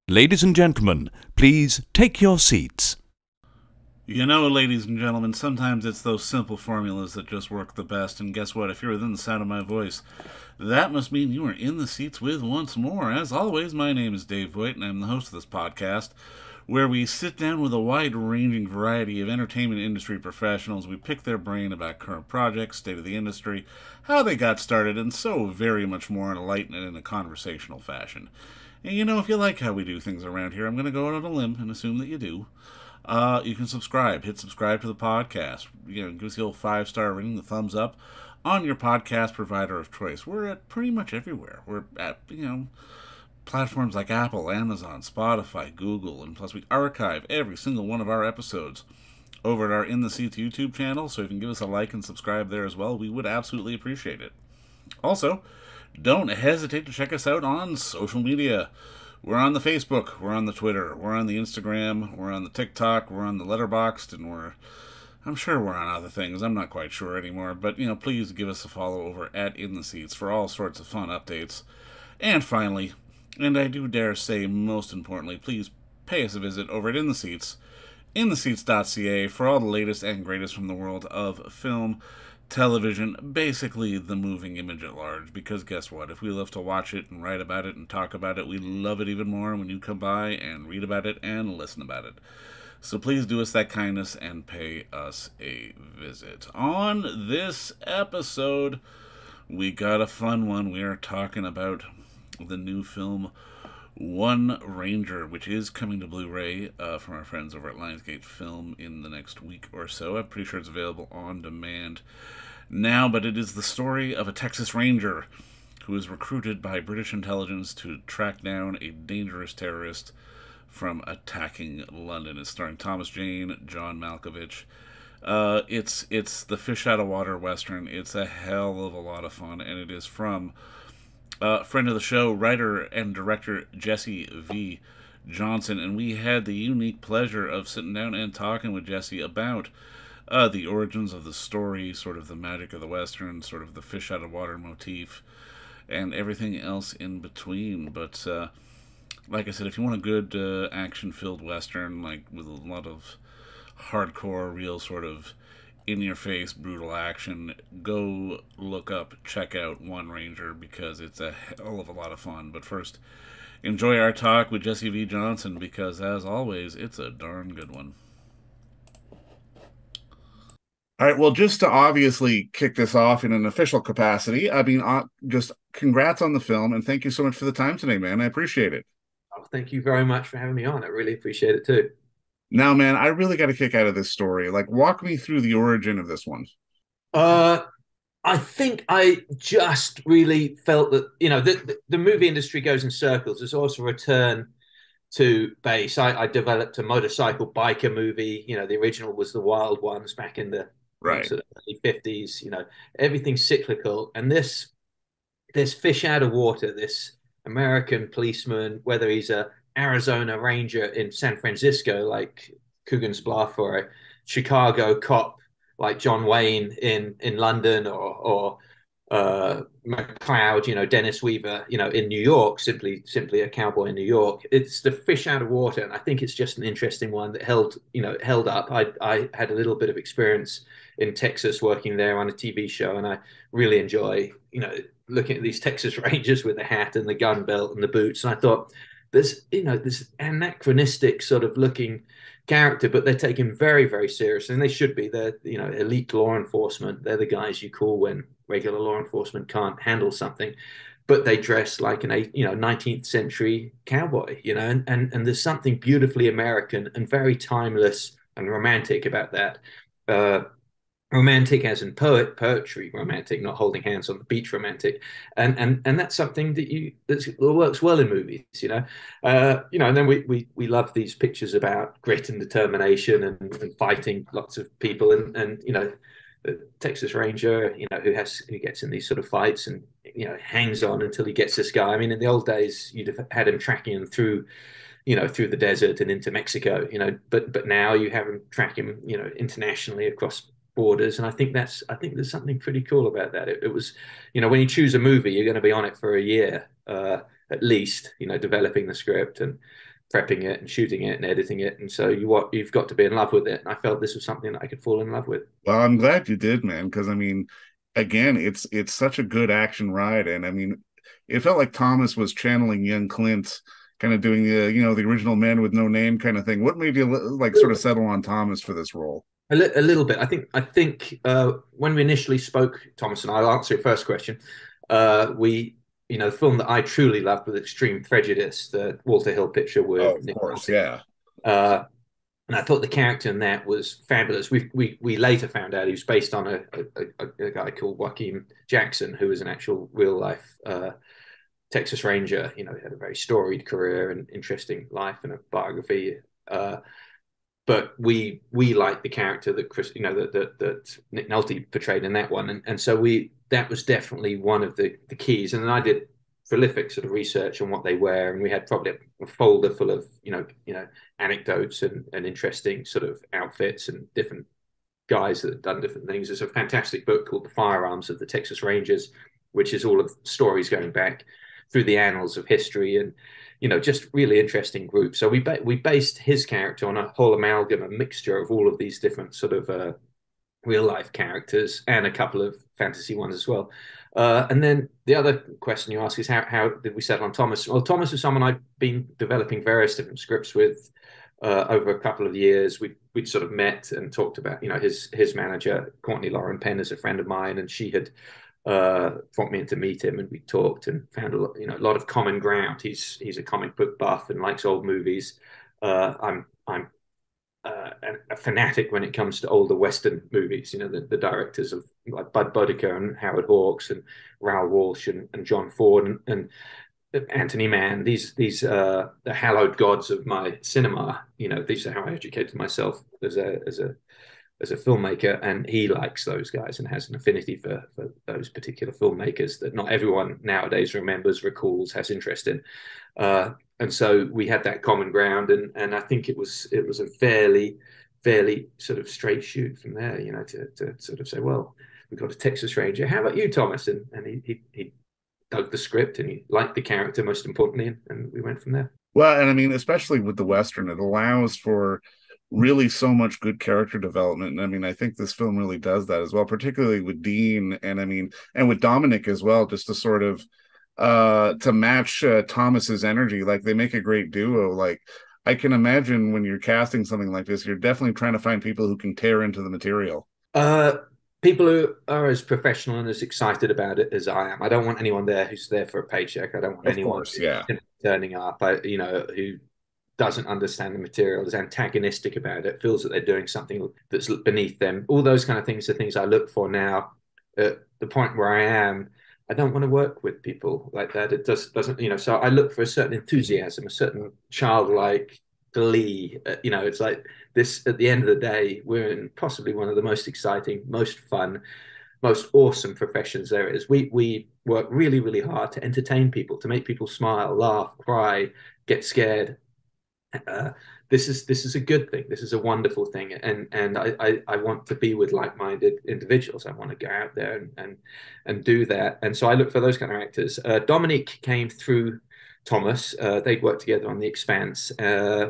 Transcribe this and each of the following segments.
Ladies and gentlemen, please take your seats. You know, ladies and gentlemen, sometimes it's those simple formulas that just work the best, and guess what? If you're within the sound of my voice, that must mean you are in the seats with once more. As always, my name is Dave Voigt, and I'm the host of this podcast, where we sit down with a wide-ranging variety of entertainment industry professionals. We pick their brain about current projects, state of the industry, how they got started, and so very much more in a light and in a conversational fashion. And you know, if you like how we do things around here, I'm going to go out on a limb and assume that you do. You can subscribe. Hit subscribe to the podcast. Give us the old 5-star rating, the thumbs up on your podcast provider of choice. We're at pretty much everywhere. We're at, platforms like Apple, Amazon, Spotify, Google, and plus we archive every single one of our episodes over at our In the Seats YouTube channel, so if you can give us a like and subscribe there as well, we would absolutely appreciate it. Also, don't hesitate to check us out on social media. We're on the Facebook, we're on the Twitter, we're on the Instagram, we're on the TikTok, we're on the Letterboxd, and I'm sure we're on other things. I'm not quite sure anymore, but, please give us a follow over at In the Seats for all sorts of fun updates. And finally, and I do dare say most importantly, please pay us a visit over at In the Seats, intheseats.ca, for all the latest and greatest from the world of film, television, basically the moving image at large, because guess what? If we love to watch it and write about it and talk about it, we love it even more when you come by and read about it and listen about it. So please do us that kindness and pay us a visit. On this episode, we got a fun one. We are talking about the new film One Ranger, which is coming to Blu-ray from our friends over at Lionsgate Film in the next week or so. I'm pretty sure it's available on demand now, but it is the story of a Texas Ranger who is recruited by British intelligence to track down a dangerous terrorist from attacking London. It's starring Thomas Jane, John Malkovich. It's the fish out of water Western. It's a hell of a lot of fun, and it is from friend of the show, writer and director Jesse V. Johnson, and we had the unique pleasure of sitting down and talking with Jesse about the origins of the story, sort of the magic of the Western, sort of the fish out of water motif, and everything else in between. But like I said, if you want a good action-filled Western, like with a lot of hardcore, real sort of in-your-face, brutal action, go check out One Ranger, because it's a hell of a lot of fun. But first, enjoy our talk with Jesse V. Johnson, because, as always, it's a darn good one. All right, well, just to obviously kick this off in an official capacity, just congrats on the film, and thank you so much for the time today, man. I appreciate it. Oh, thank you very much for having me on. I really appreciate it, too. Now, man, I really got a kick out of this story. Like, walk me through the origin of this one. I think I just really felt that, the movie industry goes in circles. There's also a return to base. I developed a motorcycle biker movie. The original was The Wild Ones back in the sort of early 50s. Everything's cyclical. And this fish out of water, this American policeman, whether he's a Arizona Ranger in San Francisco, like Coogan's Bluff, or a Chicago cop like John Wayne in London, or McCloud, Dennis Weaver, in New York, simply a cowboy in New York. It's the fish out of water, and I think it's just an interesting one that held up. I had a little bit of experience in Texas working there on a TV show, and I really enjoy, looking at these Texas Rangers with the hat and the gun belt and the boots, and I thought, this anachronistic sort of looking character, but they're taken very, very seriously, and they should be. They're, elite law enforcement. They're the guys you call when regular law enforcement can't handle something, but they dress like an 19th century cowboy, and there's something beautifully American and very timeless and romantic about that. Romantic as in poetry romantic, not holding hands on the beach romantic, and that's something that works well in movies, and then we love these pictures about grit and determination and fighting lots of people, and the Texas Ranger, who gets in these sort of fights and hangs on until he gets this guy. I mean, in the old days, you'd have had him tracking him through the desert and into Mexico, but now you have him track him, internationally across borders, and I think there's something pretty cool about that. It was, when you choose a movie, you're going to be on it for a year at least, developing the script, and prepping it and shooting it and editing it, and so you've got to be in love with it. And I felt this was something that I could fall in love with. Well, I'm glad you did, man, because I mean, again, it's such a good action ride, and I mean, it felt like Thomas was channeling young Clint, kind of doing the the original Man with No Name kind of thing. What made you like sort of settle on Thomas for this role? A little bit. I think when we initially spoke, Thomas, and I'll answer your first question. We, the film that I truly loved was Extreme Prejudice, the Walter Hill picture Oh, with of Nick course, Nolte. yeah. Uh, and I thought the character in that was fabulous. We later found out he was based on a guy called Joaquin Jackson, who was an actual real life Texas Ranger. He had a very storied career and interesting life and a biography. But we liked the character that Chris, that Nick Nolte portrayed in that one, and so that was definitely one of the keys. And then I did prolific sort of research on what they were, and we had probably a folder full of anecdotes and interesting sort of outfits and different guys that had done different things. There's a fantastic book called The Firearms of the Texas Rangers, which is all of stories going back through the annals of history, and just really interesting group. So we based his character on a whole amalgam, a mixture of all of these different sort of real life characters and a couple of fantasy ones as well. And then the other question you ask is how did we settle on Thomas? Well, Thomas is someone I've been developing various different scripts with over a couple of years. We'd sort of met and talked about, his manager, Courtney Lauren Penn, is a friend of mine, and she had brought me in to meet him, and we talked and found a lot of common ground. He's a comic book buff and likes old movies. I'm a fanatic when it comes to older Western movies. The directors of like Bud Boddicker and Howard Hawks and Raoul Walsh and John Ford and Anthony Mann. These the hallowed gods of my cinema. These are how I educated myself as a filmmaker, and he likes those guys and has an affinity for those particular filmmakers that not everyone nowadays remembers, recalls, has interest in. And so we had that common ground, and I think it was a fairly sort of straight shoot from there, to sort of say, well, we've got a Texas Ranger. How about you, Thomas? And he dug the script and he liked the character most importantly, and we went from there. Well, and I mean, especially with the Western, it allows for really so much good character development. And I mean, I think this film really does that as well, particularly with Dean, and I mean, and with Dominic as well, just to sort of to match Thomas's energy. Like, they make a great duo. Like, I can imagine when you're casting something like this, you're definitely trying to find people who can tear into the material. People who are as professional and as excited about it as I am. I don't want anyone there who's there for a paycheck. I don't want Of anyone course, yeah. turning up, who doesn't understand the material, is antagonistic about it, feels that they're doing something that's beneath them. All those kind of things are things I look for now. At the point where I am, I don't want to work with people like that. It doesn't. So I look for a certain enthusiasm, a certain childlike glee. It's like this. At the end of the day, we're in possibly one of the most exciting, most fun, most awesome professions there is. We work really, really hard to entertain people, to make people smile, laugh, cry, get scared. This is a good thing. This is a wonderful thing, and I want to be with like-minded individuals. I want to go out there and do that. And so I look for those kind of actors. Dominique came through Thomas. They'd worked together on The Expanse.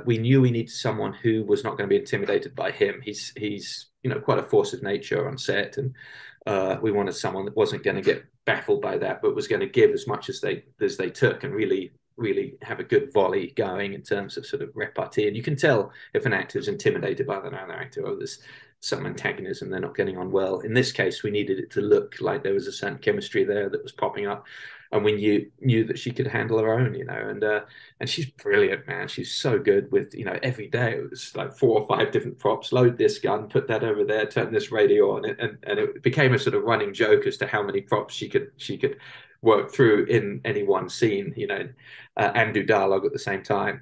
We knew we needed someone who was not going to be intimidated by him. He's quite a force of nature on set, and we wanted someone that wasn't going to get baffled by that, but was going to give as much as they took, and really have a good volley going in terms of sort of repartee. And you can tell if an actor is intimidated by another actor, or there's some antagonism, they're not getting on well. In this case, we needed it to look like there was a certain chemistry there that was popping up, and we knew that she could handle her own, and she's brilliant, man. She's so good with, every day it was like 4 or 5 different props, load this gun, put that over there, turn this radio on, and it became a sort of running joke as to how many props she could work through in any one scene, and do dialogue at the same time.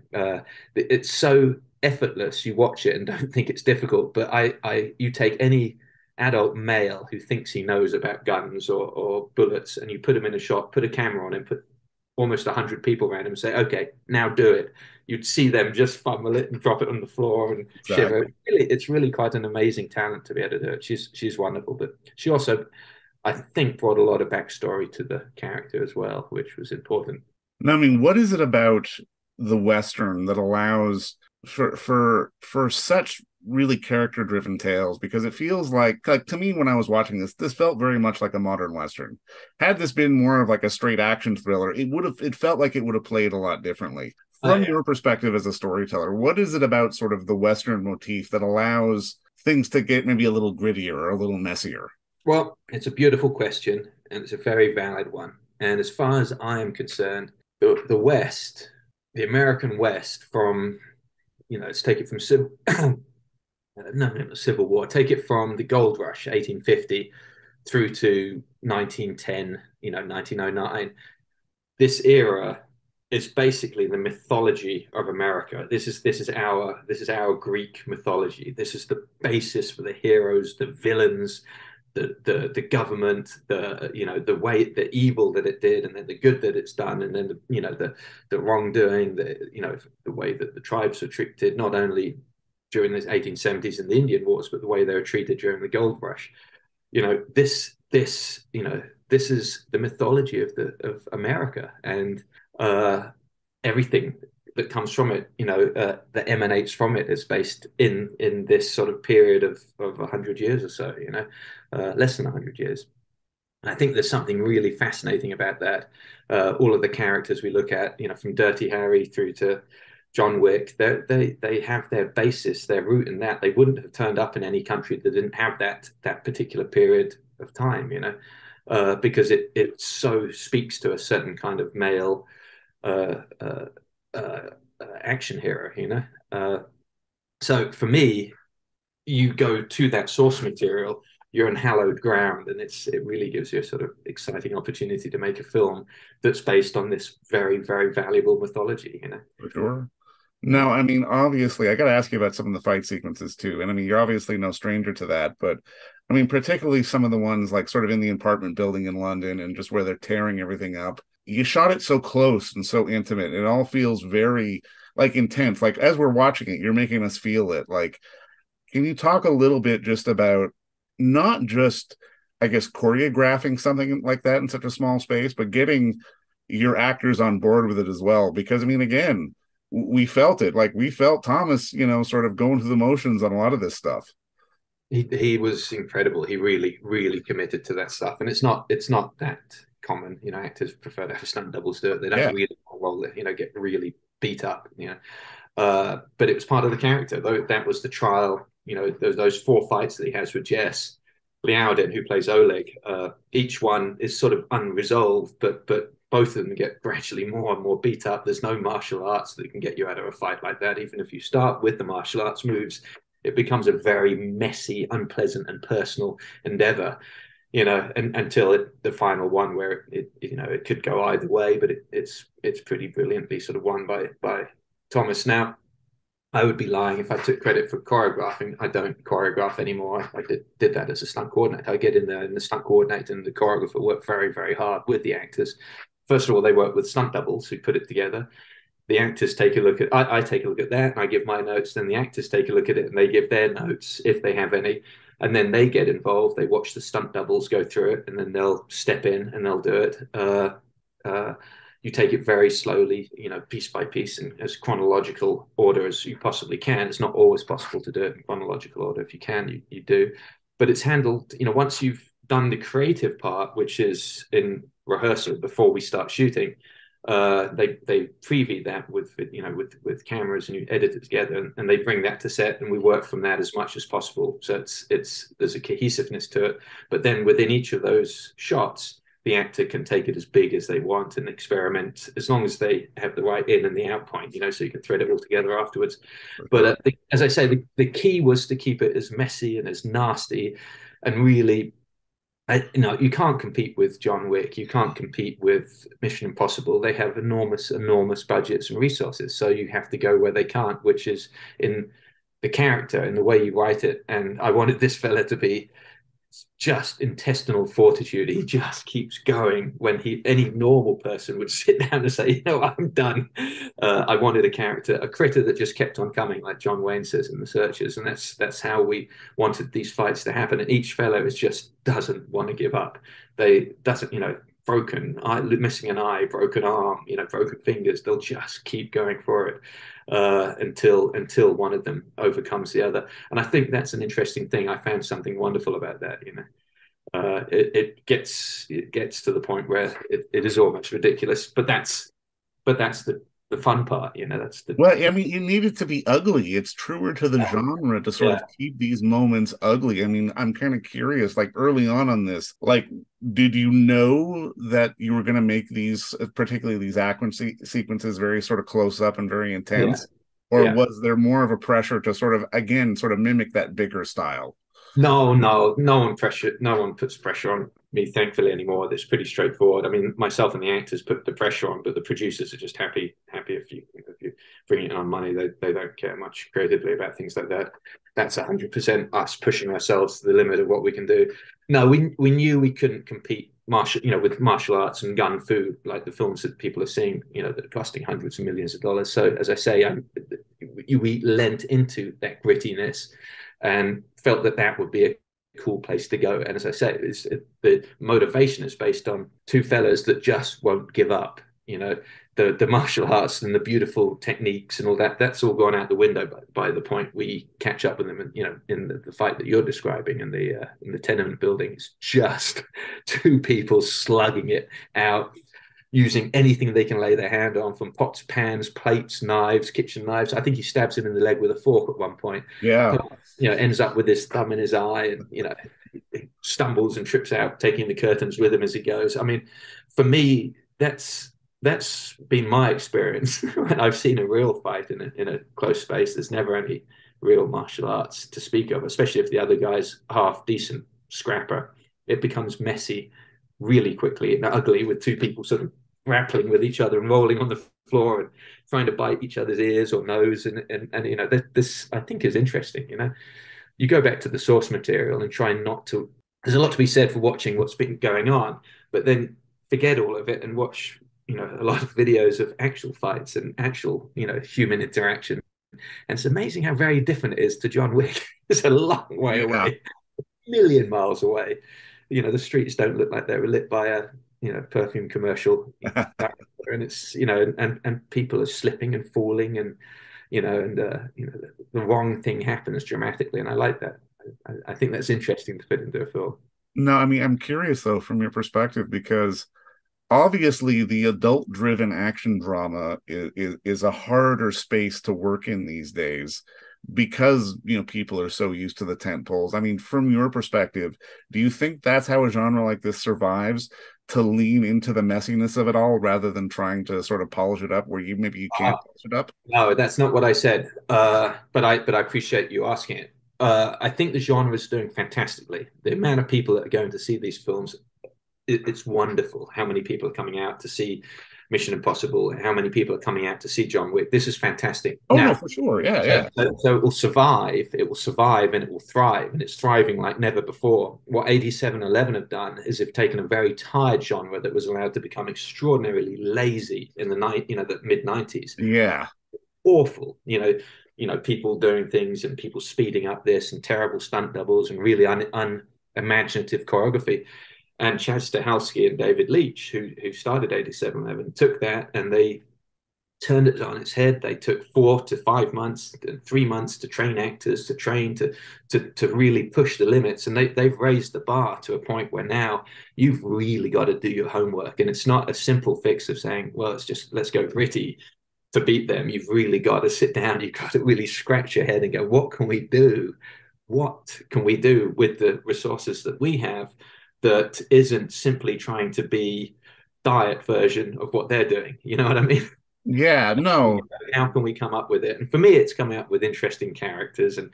It's so effortless. You watch it and don't think it's difficult, but you take any adult male who thinks he knows about guns or bullets, and you put him in a shot, put a camera on him, put almost 100 people around him, and say, okay, now do it. You'd see them just fumble it and drop it on the floor and shiver. It's really quite an amazing talent to be able to do it. She's wonderful, but she also, I think, brought a lot of backstory to the character as well, which was important. Now, I mean, what is it about the Western that allows for such really character driven tales, because it feels like to me when I was watching this felt very much like a modern Western. Had this been more of like a straight action thriller, it felt like it would have played a lot differently. From Yeah. your perspective as a storyteller, what is it about sort of the Western motif that allows things to get maybe a little grittier or a little messier? Well, it's a beautiful question, and it's a very valid one. And as far as I am concerned, the West, the American West, from let's take it from no, Civil War. Take it from the Gold Rush, 1850, through to 1910, 1909. This era is basically the mythology of America. This is our Greek mythology. This is the basis for the heroes, the villains, the government, the way, the evil that it did, and then the good that it's done, and then the wrongdoing, the way that the tribes are treated, not only during the 1870s and the Indian Wars, but the way they were treated during the Gold Rush. This is the mythology of America, and everything that comes from it, that emanates from it, is based in this sort of period of 100 years or so, less than 100 years. And I think there's something really fascinating about that. All of the characters we look at, from Dirty Harry through to John Wick, they have their basis, their root in that. They wouldn't have turned up in any country that didn't have that particular period of time, because it so speaks to a certain kind of male uh, uh, action hero, So for me, you go to that source material, you're on hallowed ground, and it really gives you a sort of exciting opportunity to make a film that's based on this very, very valuable mythology, For sure. No, I mean, obviously, I got to ask you about some of the fight sequences too. And I mean, you're obviously no stranger to that, but I mean, particularly some of the ones like sort of in the apartment building in London and just where they're tearing everything up. You shot it so close and so intimate. It all feels very like intense. Like as we're watching it, you're making us feel it. Like, can you talk a little bit just about not just, I guess, choreographing something like that in such a small space, but getting your actors on board with it as well? Because I mean, again, we felt it. Like we felt Thomas, sort of going through the motions on a lot of this stuff. He was incredible. He really, really committed to that stuff, and it's not that common. Actors prefer to have stunt doubles do it. They don't Yeah. really roll it, get really beat up. But it was part of the character. Though that was the trial. Those four fights that he has with Jess Liaudin, who plays Oleg. Each one is sort of unresolved, but both of them get gradually more and more beat up. There's no martial arts that can get you out of a fight like that. Even if you start with the martial arts moves, it becomes a very messy, unpleasant, and personal endeavor. Until the final one where it could go either way, but it's pretty brilliantly sort of won by Thomas. Now, I would be lying if I took credit for choreographing. I don't choreograph anymore. I did that as a stunt coordinator. I get in there, and the stunt coordinator and the choreographer work very, very hard with the actors. First of all, they work with stunt doubles who put it together. The actors take a look at, I take a look at that, and I give my notes. Then the actors take a look at it, and they give their notes if they have any. And then they get involved. They watch the stunt doubles go through it, and then they'll step in and they'll do it. You take it very slowly, piece by piece, in as chronological order as you possibly can. It's not always possible to do it in chronological order. If you can, you do. But it's handled, once you've done the creative part, which is in rehearsal before we start shooting, they preview that with cameras, and you edit it together, and they bring that to set, and we work from that as much as possible. So there's a cohesiveness to it. But then within each of those shots, the actor can take it as big as they want and experiment, as long as they have the right in and the out point, so you can thread it all together afterwards. But as I say, the key was to keep it as messy and as nasty, and really, you can't compete with John Wick. You can't compete with Mission Impossible. They have enormous, enormous budgets and resources. So you have to go where they can't, which is in the character, in the way you write it. And I wanted this fella to be just intestinal fortitude. He just keeps going when any normal person would sit down and say, I'm done. I wanted a critter that just kept on coming, like John Wayne says in The Searchers. And that's how we wanted these fights to happen. And each fellow just doesn't want to give up. broken eye, missing an eye, broken arm, broken fingers. They'll just keep going for it until one of them overcomes the other. And I think that's an interesting thing. I found something wonderful about that. It gets to the point where it is almost ridiculous, but that's the fun part. That's the Well, I mean, it needed to be ugly. It's truer to the genre to sort of keep these moments ugly. I mean, I'm kind of curious, like early on this, like, did you know that you were going to make these, particularly these action sequences, very sort of close up and very intense? Or was there more of a pressure to sort of, again, sort of mimic that bigger style? No one puts pressure on me, thankfully, anymore. It's pretty straightforward. I mean, myself and the actors put the pressure on, but the producers are just happy if you bring it on money. They don't care much creatively about things like that. That's 100% us pushing ourselves to the limit of what we can do. No, we knew we couldn't compete with martial arts and gun fu, like the films that people are seeing, that are costing hundreds of millions of dollars. So as I say, we lent into that grittiness and felt that would be a cool place to go. And as I say, the motivation is based on two fellas that just won't give up. The martial arts and the beautiful techniques and all that's all gone out the window by the point we catch up with them. And in the fight that you're describing in the tenement building, it's just two people slugging it out, using anything they can lay their hand on, from pots, pans, plates, knives, kitchen knives. I think he stabs him in the leg with a fork at one point. Yeah. Ends up with his thumb in his eye, and he stumbles and trips out, taking the curtains with him as he goes. I mean, for me, that's been my experience. When I've seen a real fight in a close space, there's never any real martial arts to speak of, especially if the other guy's half decent scrapper. It becomes messy really quickly and ugly, with two people sort of grappling with each other and rolling on the floor and trying to bite each other's ears or nose. And this I think is interesting. You go back to the source material and try not to. There's a lot to be said for watching what's been going on, but then forget all of it and watch a lot of videos of actual fights and actual human interaction. And it's amazing how very different it is to John Wick. It's a long way away, a million miles away. The streets don't look like they were lit by a perfume commercial, and it's and people are slipping and falling, and the wrong thing happens dramatically, and I like that. I think that's interesting to put into a film. No, I mean, I'm curious though from your perspective, because obviously the adult-driven action drama is a harder space to work in these days, because people are so used to the tent poles. I mean, from your perspective, do you think that's how a genre like this survives, to lean into the messiness of it all rather than trying to sort of polish it up where maybe you can't polish it up? No, that's not what I said. But I appreciate you asking it. I think the genre is doing fantastically. The amount of people that are going to see these films, it's wonderful. How many people are coming out to see Mission Impossible? How many people are coming out to see John Wick? This is fantastic. Oh, no, for sure. Yeah. So it will survive, and it will thrive, and it's thriving like never before. What 8711 have done is they've taken a very tired genre that was allowed to become extraordinarily lazy in the mid-90s. Yeah. Awful. People doing things and people speeding up this, and terrible stunt doubles and really unimaginative choreography. And Chaz Stahelski and David Leitch, who started 8711, took that and they turned it on its head. They took 4 to 5 months, 3 months to train actors, to really push the limits. And they've raised the bar to a point where now you've really got to do your homework. And it's not a simple fix of saying, well, let's go gritty to beat them. You've really got to sit down. You've got to really scratch your head and go, what can we do? What can we do with the resources that we have that isn't simply trying to be diet version of what they're doing? You know what I mean? Yeah, no. How can we come up with it? And for me, it's coming up with interesting characters, and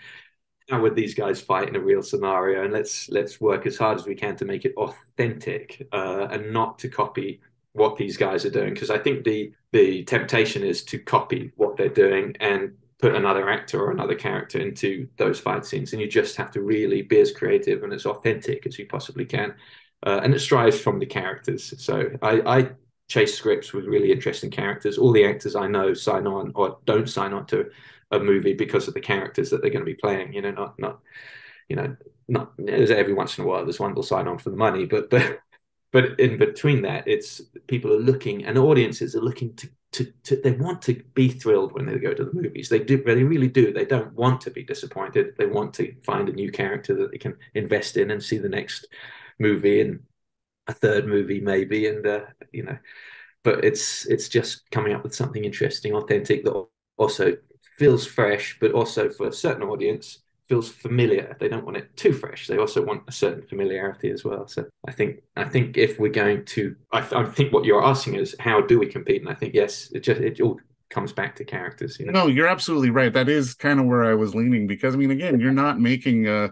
how would these guys fight in a real scenario? And let's work as hard as we can to make it authentic, and not to copy what these guys are doing. Because I think the temptation is to copy what they're doing and put another actor or another character into those fight scenes, and you just have to really be as creative and as authentic as you possibly can, and it strives from the characters. So I chase scripts with really interesting characters. All the actors I know sign on or don't sign on to a movie because of the characters that they're going to be playing. Not every once in a while there's one that'll sign on for the money, but but in between that, it's people are looking, and audiences are looking to they want to be thrilled when they go to the movies. They do, they really do. They don't want to be disappointed. They want to find a new character that they can invest in and see the next movie and a third movie maybe, and you know. But it's just coming up with something interesting, authentic, that also feels fresh, but also for a certain audience feels familiar. They don't want it too fresh. They also want a certain familiarity as well. So I think if we're going to, I think what you're asking is how do we compete? And I think yes, it all comes back to characters. You know? No, you're absolutely right. That is kind of where I was leaning, because I mean, again, you're not making a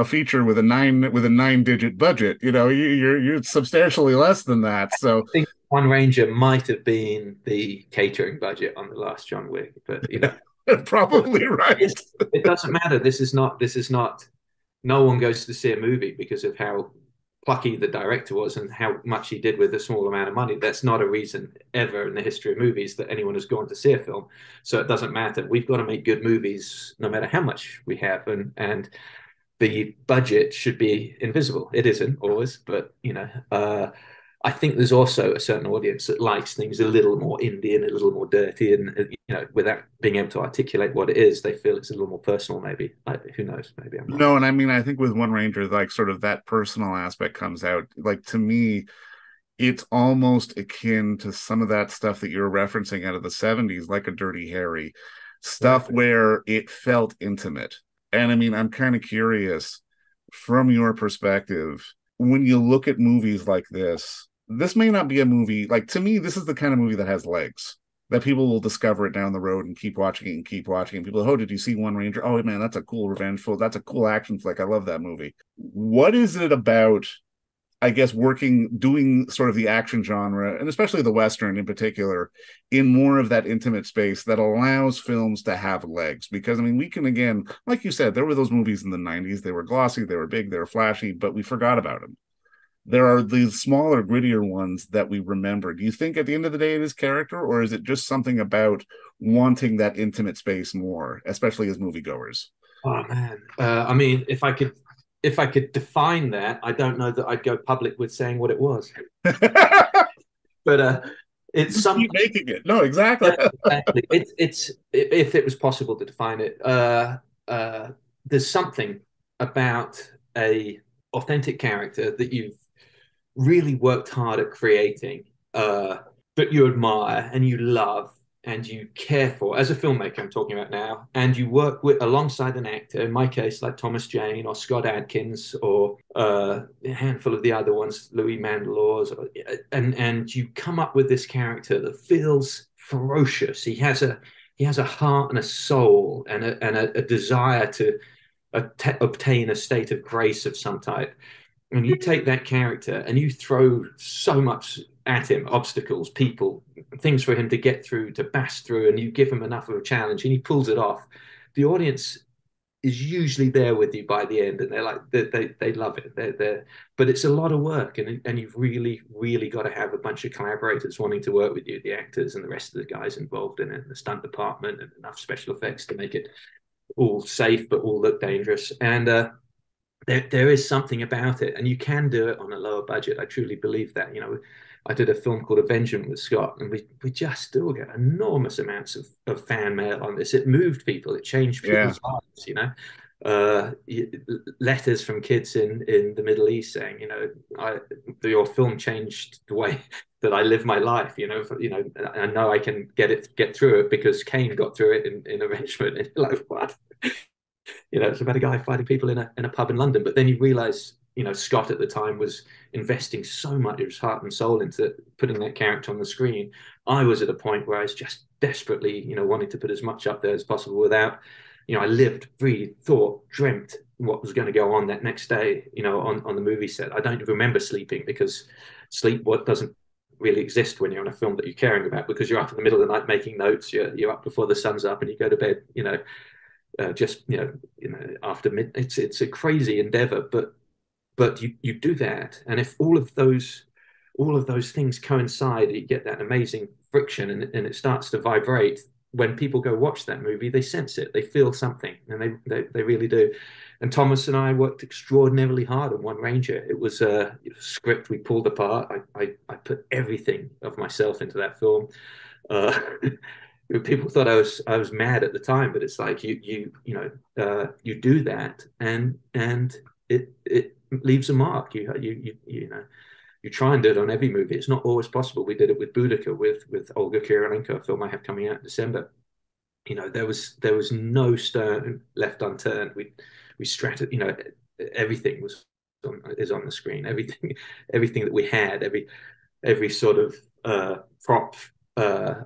feature with a nine-digit budget. You know, you're substantially less than that. So I think One Ranger might have been the catering budget on the last John Wick, but you know, probably right. it doesn't matter. This is not. No one goes to see a movie because of how plucky the director was and how much he did with a small amount of money. That's not a reason ever in the history of movies that anyone has gone to see a film. So it doesn't matter. We've got to make good movies no matter how much we have, and the budget should be invisible. It isn't always, but you know, I think there's also a certain audience that likes things a little more indie and a little more dirty, and you know, without being able to articulate what it is, they feel it's a little more personal. Maybe, like, who knows? Maybe I'm wrong. No, and I mean, I think with One Ranger, like sort of that personal aspect comes out. Like to me, it's almost akin to some of that stuff that you're referencing out of the 70s, like a Dirty Harry stuff, where it felt intimate. And I mean, I'm kind of curious from your perspective, when you look at movies like this may not be a movie, like to me, this is the kind of movie that has legs, that people will discover it down the road and keep watching it and keep watching it. People, oh, did you see One Ranger? Oh man, that's a cool revengeful, that's a cool action flick. I love that movie. What is it about, I guess, doing sort of the action genre, and especially the Western in particular, in more of that intimate space that allows films to have legs? Because, I mean, we can, again, like you said, there were those movies in the 90s. They were glossy, they were big, they were flashy, but we forgot about them. There are these smaller, grittier ones that we remember. Do you think at the end of the day it is character, or is it just something about wanting that intimate space more, especially as moviegoers? Oh man, I mean, if I could define that, I don't know that I'd go public with saying what it was. But it's something. Keep making it. No, exactly. Exactly. It's if it was possible to define it. There's something about a authentic character that you've really worked hard at creating, that you admire and you love and you care for as a filmmaker. I'm talking about now, and you work with alongside an actor. In my case, like Thomas Jane or Scott Adkins or a handful of the other ones, Louis Mandelaars, and you come up with this character that feels ferocious. He has a heart and a soul and a desire to obtain a state of grace of some type. And you take that character and you throw so much at him, obstacles, people, things for him to get through, to bash through, and you give him enough of a challenge and he pulls it off. The audience is usually there with you by the end, and they're like, they love it. But it's a lot of work, and you've really got to have a bunch of collaborators wanting to work with you, the actors and the rest of the guys involved in it, the stunt department, and enough special effects to make it all safe but all look dangerous. And there is something about it, and you can do it on a lower budget. I truly believe that. You know, I did a film called Avengement with Scott, and we just still get enormous amounts of fan mail on this. It moved people, it changed people's lives. You know, letters from kids in the Middle East saying, you know, your film changed the way that I live my life. You know, I know I can get through it because Kane got through it in Avengement. And you're like, what? You know, it's about a guy fighting people in a pub in London. But then you realize, you know, Scott at the time was investing so much of his heart and soul into putting that character on the screen. I was at a point where I was just desperately, you know, wanting to put as much up there as possible without, you know, I lived, breathed, thought, dreamt what was going to go on that next day, you know, on the movie set. I don't remember sleeping because doesn't really exist when you're on a film that you're caring about, because you're up in the middle of the night making notes. You're up before the sun's up and you go to bed, you know, just after midnight. It's a crazy endeavor, but you do that, and if all of those things coincide, you get that amazing friction, and it starts to vibrate. when people go watch that movie, they sense it, they feel something, and they really do. And Thomas and I worked extraordinarily hard on One Ranger. It was a script we pulled apart. I put everything of myself into that film. Uh, People thought I was mad at the time, but it's like you do that, and it leaves a mark. You know, you try and do it on every movie. It's not always possible. We did it with Boudica, with Olga Kurylenko, a film I have coming out in December. You know, there was no stone left unturned. We strated, you know, everything is on the screen. Everything that we had, every sort of prop,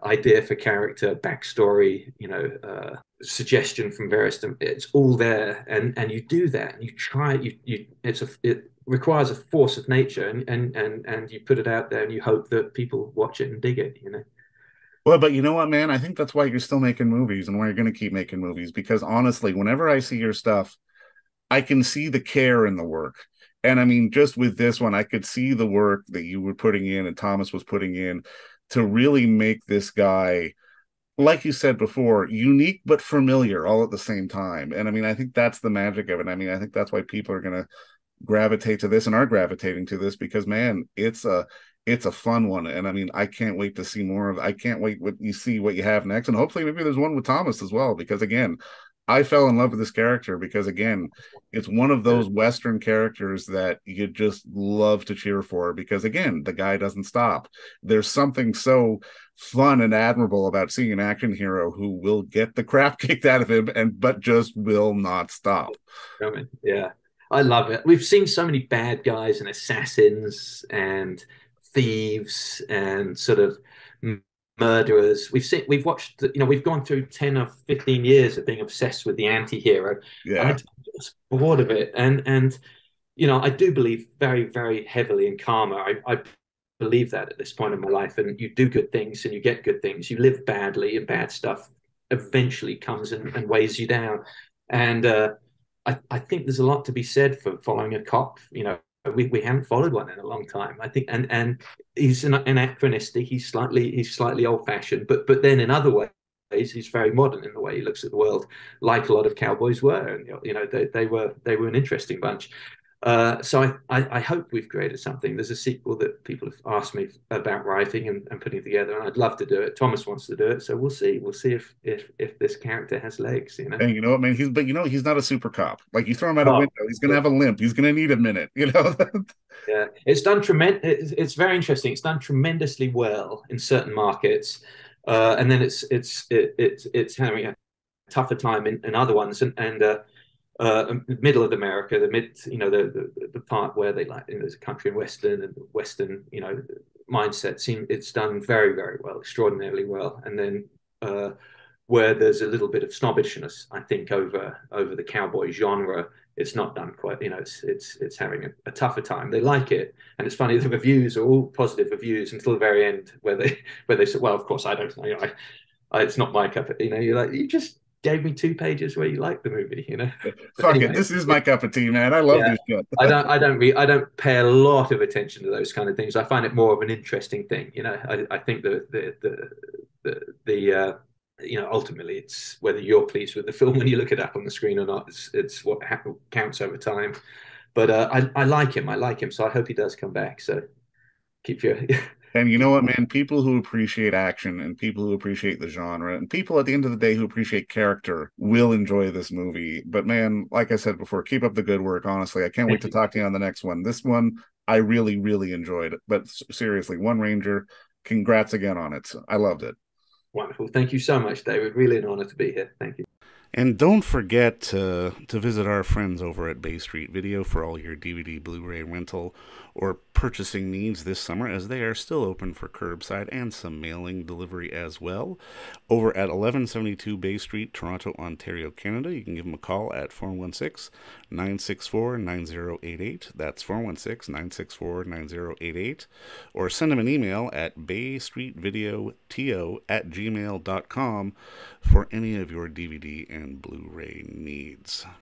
idea for character, backstory, you know, suggestion from various, it's all there, and you do that, and you try, it requires a force of nature, and you put it out there, and you hope that people watch it and dig it, you know. Well, but you know what, man? I think that's why you're still making movies and why you're going to keep making movies. Because honestly, whenever I see your stuff, I can see the care in the work. And I mean, just with this one, I could see the work that you were putting in and Thomas was putting in to really make this guy, like you said before, unique but familiar all at the same time. And I mean, I think that's the magic of it. I mean, I think that's why people are going to gravitate to this and are gravitating to this because, man, it's a fun one. And I mean, I can't wait to see more of. I can't wait what you see what you have next, and hopefully maybe there's one with Thomas as well. Because again, I fell in love with this character because again, it's one of those Western characters that you just love to cheer for. Because again, the guy doesn't stop. There's something so fun and admirable about seeing an action hero who will get the crap kicked out of him but just will not stop. Yeah, I love it. We've seen so many bad guys and assassins and thieves and sort of murderers. We've watched, you know, we've gone through 10 or 15 years of being obsessed with the anti-hero. Yeah. And I'm just bored of it. And you know, I do believe very, very heavily in karma. I believe that at this point in my life. And you do good things and you get good things. You live badly and bad stuff eventually comes and weighs you down. And I think there's a lot to be said for following a cop. You know, we haven't followed one in a long time. I think, and he's anachronistic. He's slightly old fashioned, but then in other ways he's very modern in the way he looks at the world, like a lot of cowboys were. And you know, they were an interesting bunch. So I hope we've created something. There's a sequel that people have asked me about writing and putting together, and I'd love to do it. Thomas wants to do it, so we'll see. We'll see if this character has legs, you know. And you know what, man? He's not a super cop. Like you throw him out a window, he's gonna have a limp. He's gonna need a minute, you know. Yeah, it's done tremendous. It's very interesting. It's done tremendously well in certain markets, and then it's having a tougher time in other ones, and middle of America, the part where they like, you know, there's a country in Western and Western, you know, mindset. It's done very, very well, extraordinarily well. And then where there's a little bit of snobbishness, I think, over the cowboy genre, it's not done quite. You know, it's having a tougher time. They like it, and it's funny. The reviews are all positive reviews until the very end, where they say, "Well, of course, I don't. You know, it's not my cup." You know, you're like, you just gave me 2 pages where you like the movie, you know. Fuck anyway, it, this is my cup of tea, man. I love this shit. I don't pay a lot of attention to those kind of things. I find it more of an interesting thing, you know. I think the you know, ultimately it's whether you're pleased with the film when you look it up on the screen or not. It's what counts over time. But I like him, so I hope he does come back. So keep your And you know what, man? People who appreciate action and people who appreciate the genre and people at the end of the day who appreciate character will enjoy this movie. But man, like I said before, keep up the good work. Honestly, I can't wait to talk to you on the next one. This one, I really, really enjoyed it. But seriously, One Ranger, congrats again on it. I loved it. Wonderful. Thank you so much, David. Really an honor to be here. Thank you. And don't forget to visit our friends over at Bay Street Video for all your DVD, Blu-ray rental, or purchasing needs this summer, as they are still open for curbside and some mailing delivery as well. Over at 1172 Bay Street, Toronto, Ontario, Canada, you can give them a call at 416-964-9088. That's 416-964-9088. Or send them an email at baystreetvideoto@gmail.com for any of your DVD and Blu-ray needs.